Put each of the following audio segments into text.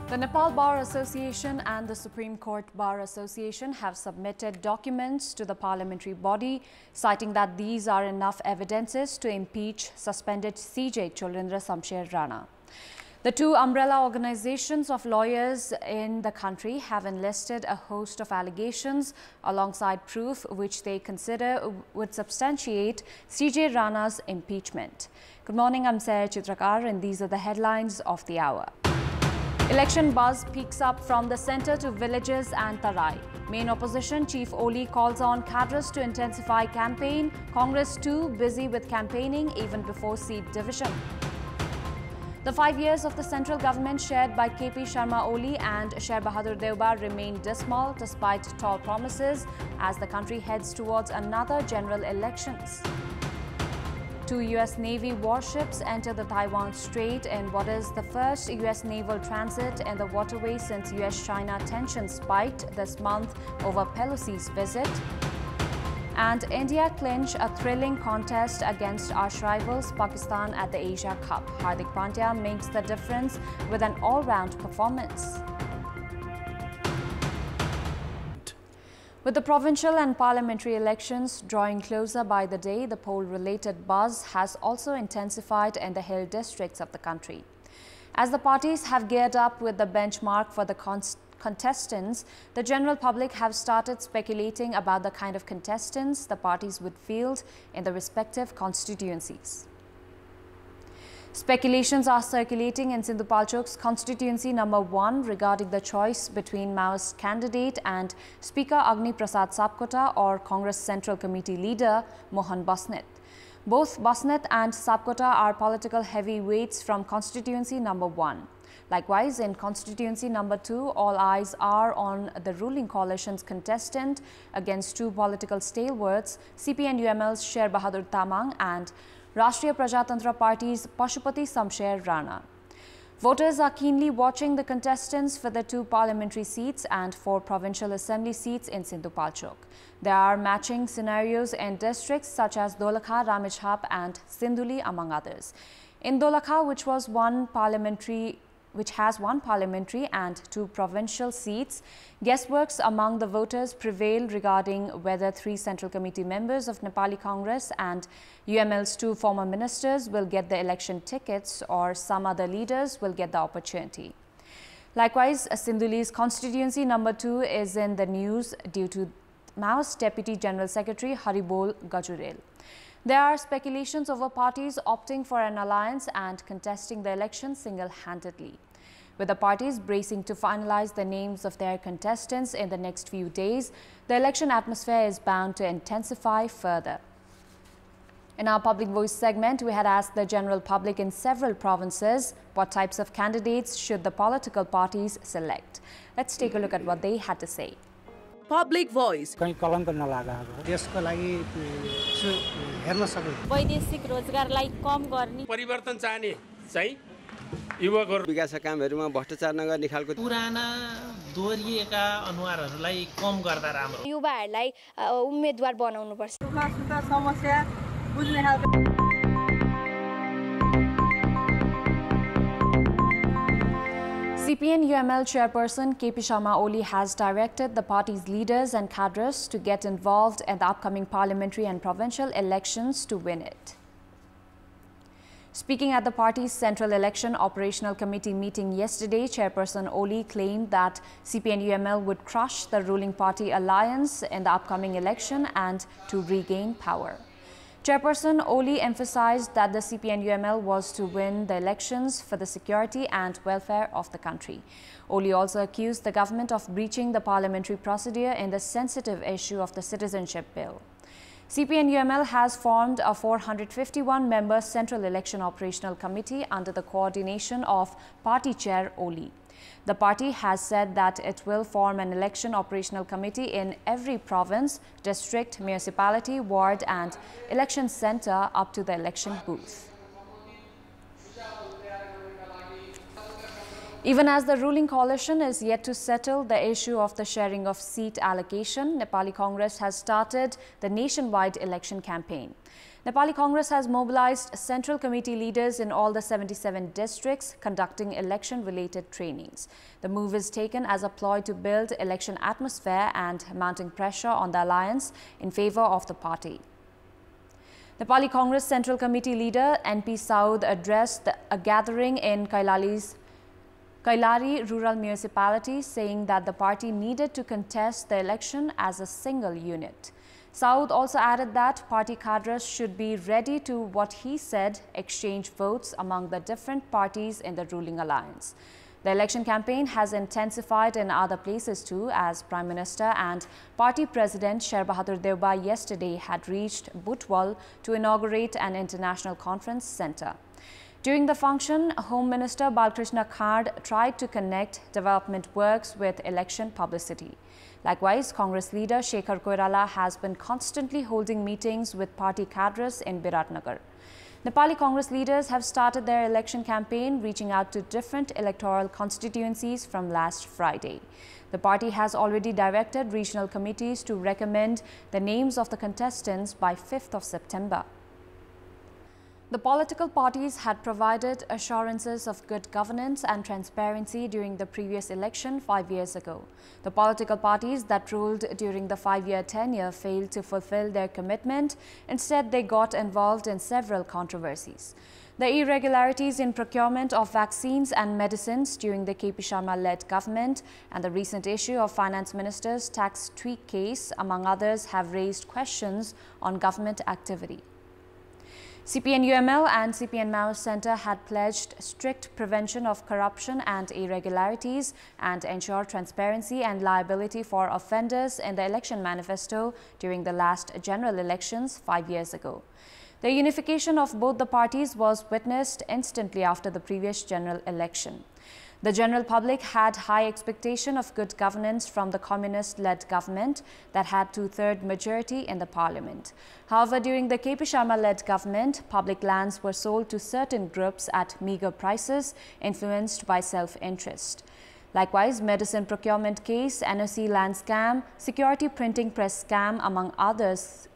The Nepal Bar Association and the Supreme Court Bar Association have submitted documents to the parliamentary body, citing that these are enough evidences to impeach suspended CJ Cholendra Samsher Rana. The two umbrella organizations of lawyers in the country have enlisted a host of allegations alongside proof which they consider would substantiate CJ Rana's impeachment. Good morning, I'm Sarah Chitrakar and these are the headlines of the hour. Election buzz peaks up from the centre to villages and Tarai. Main opposition Chief Oli calls on cadres to intensify campaign. Congress too busy with campaigning even before seat division. The 5 years of the central government shared by KP Sharma Oli and Sher Bahadur Deuba remain dismal despite tall promises as the country heads towards another general elections. Two U.S. Navy warships enter the Taiwan Strait in what is the first U.S. naval transit in the waterway since U.S.-China tensions spiked this month over Pelosi's visit. And India clinch a thrilling contest against arch rivals Pakistan at the Asia Cup. Hardik Pandya makes the difference with an all-round performance. With the provincial and parliamentary elections drawing closer by the day, the poll-related buzz has also intensified in the hill districts of the country. As the parties have geared up with the benchmark for the contestants, the general public have started speculating about the kind of contestants the parties would field in the respective constituencies. Speculations are circulating in Sindhupalchok's constituency number 1 regarding the choice between Maoist candidate and Speaker Agni Prasad Sapkota or Congress Central Committee leader Mohan Basnet. Both Basnet and Sapkota are political heavyweights from constituency number 1. Likewise, in constituency number 2, all eyes are on the ruling coalition's contestant against two political stalwarts, CPN-UML's Sher Bahadur Tamang and Rashtriya Prajatantra Party's Pashupati Samsher Rana. Voters are keenly watching the contestants for the two parliamentary seats and 4 provincial assembly seats in Sindhupalchok. There are matching scenarios in districts such as Dolakha, Ramechhap and Sinduli among others. In Dolakha, which has one parliamentary and 2 provincial seats, guessworks among the voters prevail regarding whether 3 Central Committee members of Nepali Congress and UML's 2 former ministers will get the election tickets or some other leaders will get the opportunity. Likewise, Sinduli's constituency number 2 is in the news due to Maoist Deputy General Secretary Haribol Gajurel. There are speculations over parties opting for an alliance and contesting the election single-handedly. With the parties bracing to finalize the names of their contestants in the next few days, the election atmosphere is bound to intensify further. In our Public Voice segment, we had asked the general public in several provinces what types of candidates should the political parties select. Let's take a look at what they had to say. Public Voice. वैदेशिक रोजगारलाई कम गर्ने परिवर्तन चाहने चाहिँ युवकहरु विकास कामहरुमा भ्रष्टाचार नगर्ने खालको पुराना दोहोरिएका अनुहारहरूलाई कम गर्दा राम्रो युवाहरूलाई उम्मेदवार बनाउनु पर्छ समस्या बुझ्ने खालको CPN-UML chairperson KP Sharma Oli has directed the party's leaders and cadres to get involved in the upcoming parliamentary and provincial elections to win it. Speaking at the party's Central Election Operational Committee meeting yesterday, Chairperson Oli claimed that CPN-UML would crush the ruling party alliance in the upcoming election and to regain power. Chairperson Oli emphasized that the CPN-UML was to win the elections for the security and welfare of the country. Oli also accused the government of breaching the parliamentary procedure in the sensitive issue of the citizenship bill. CPN-UML has formed a 451-member Central Election Operational Committee under the coordination of Party Chair Oli. The party has said that it will form an election operational committee in every province, district, municipality, ward and election center up to the election booth. Even as the ruling coalition is yet to settle the issue of the sharing of seat allocation, Nepali Congress has started the nationwide election campaign. Nepali Congress has mobilized central committee leaders in all the 77 districts, conducting election-related trainings. The move is taken as a ploy to build election atmosphere and mounting pressure on the alliance in favor of the party. Nepali Congress Central Committee leader N.P. Saud addressed a gathering in Kailari rural municipality, saying that the party needed to contest the election as a single unit. Saud also added that party cadres should be ready to, what he said, exchange votes among the different parties in the ruling alliance. The election campaign has intensified in other places too, as Prime Minister and Party President Sher Bahadur Deuba yesterday had reached Butwal to inaugurate an international conference centre. During the function, Home Minister Balkrishna Khard tried to connect development works with election publicity. Likewise, Congress leader Shekhar Koirala has been constantly holding meetings with party cadres in Biratnagar. Nepali Congress leaders have started their election campaign, reaching out to different electoral constituencies from last Friday. The party has already directed regional committees to recommend the names of the contestants by 5th of September. The political parties had provided assurances of good governance and transparency during the previous election 5 years ago. The political parties that ruled during the 5-year tenure failed to fulfill their commitment. Instead, they got involved in several controversies. The irregularities in procurement of vaccines and medicines during the KP Sharma-led government and the recent issue of Finance Minister's tax tweak case, among others, have raised questions on government activity. CPN-UML and CPN-Maoist Centre had pledged strict prevention of corruption and irregularities and ensure transparency and liability for offenders in the election manifesto during the last general elections 5 years ago. The unification of both the parties was witnessed instantly after the previous general election. The general public had high expectation of good governance from the communist-led government that had 2/3 majority in the parliament. However, during the KP Sharma-led government, public lands were sold to certain groups at meager prices, influenced by self-interest. Likewise, medicine procurement case, NOC land scam, security printing press scam, among others,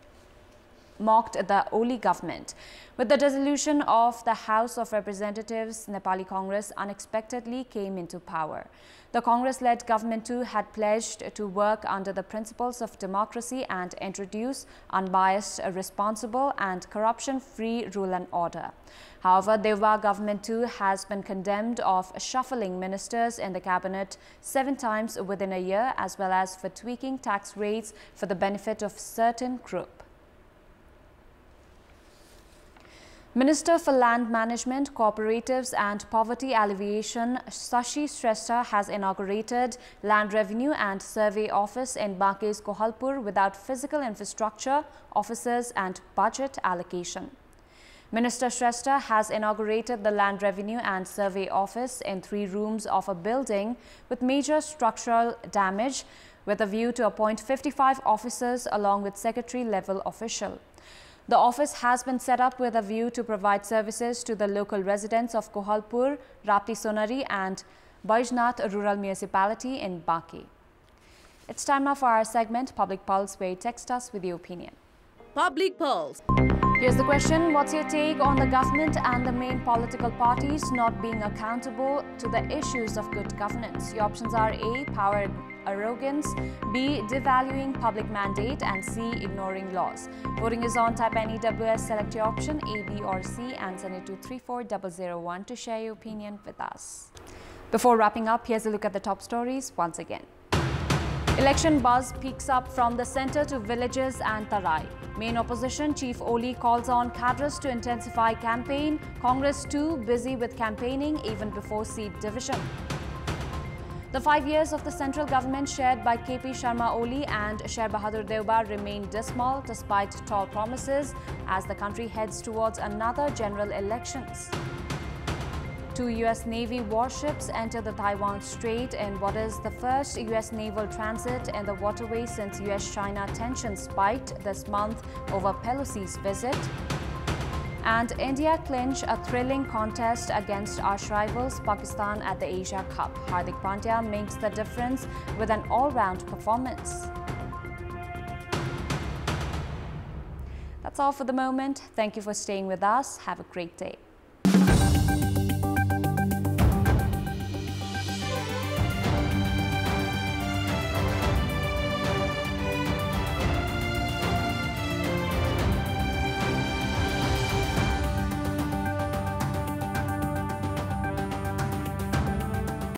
mocked the Oli government. With the dissolution of the House of Representatives, Nepali Congress unexpectedly came into power. The Congress-led government too had pledged to work under the principles of democracy and introduce unbiased, responsible and corruption-free rule and order. However, Deuba government too has been condemned of shuffling ministers in the cabinet 7 times within a year, as well as for tweaking tax rates for the benefit of certain group. Minister for Land Management, Cooperatives and Poverty Alleviation, Shashi Shrestha, has inaugurated Land Revenue and Survey Office in Banke's Kohalpur without physical infrastructure, officers and budget allocation. Minister Shrestha has inaugurated the Land Revenue and Survey Office in 3 rooms of a building with major structural damage, with a view to appoint 55 officers along with secretary-level official. The office has been set up with a view to provide services to the local residents of Kohalpur, Rapti Sonari and Baijnath Rural Municipality in Banke. It's time now for our segment, Public Pulse, where you text us with your opinion. Public Pulse. Here's the question. What's your take on the government and the main political parties not being accountable to the issues of good governance? Your options are A, power arrogance, B, devaluing public mandate, and C, ignoring laws. Voting is on. Type NEWS, select your option A, B or C and send it to 34001 to share your opinion with us. Before wrapping up, here's a look at the top stories once again. Election buzz peaks up from the centre to villages and Tarai. Main opposition Chief Oli calls on cadres to intensify campaign. Congress too busy with campaigning even before seat division. The 5 years of the central government shared by KP Sharma Oli and Sher Bahadur Deuba remain dismal despite tall promises as the country heads towards another general elections. 2 U.S. Navy warships enter the Taiwan Strait in what is the first U.S. naval transit in the waterway since U.S.-China tensions spiked this month over Pelosi's visit. And India clinch a thrilling contest against arch rivals Pakistan at the Asia Cup. Hardik Pandya makes the difference with an all-round performance. That's all for the moment. Thank you for staying with us. Have a great day.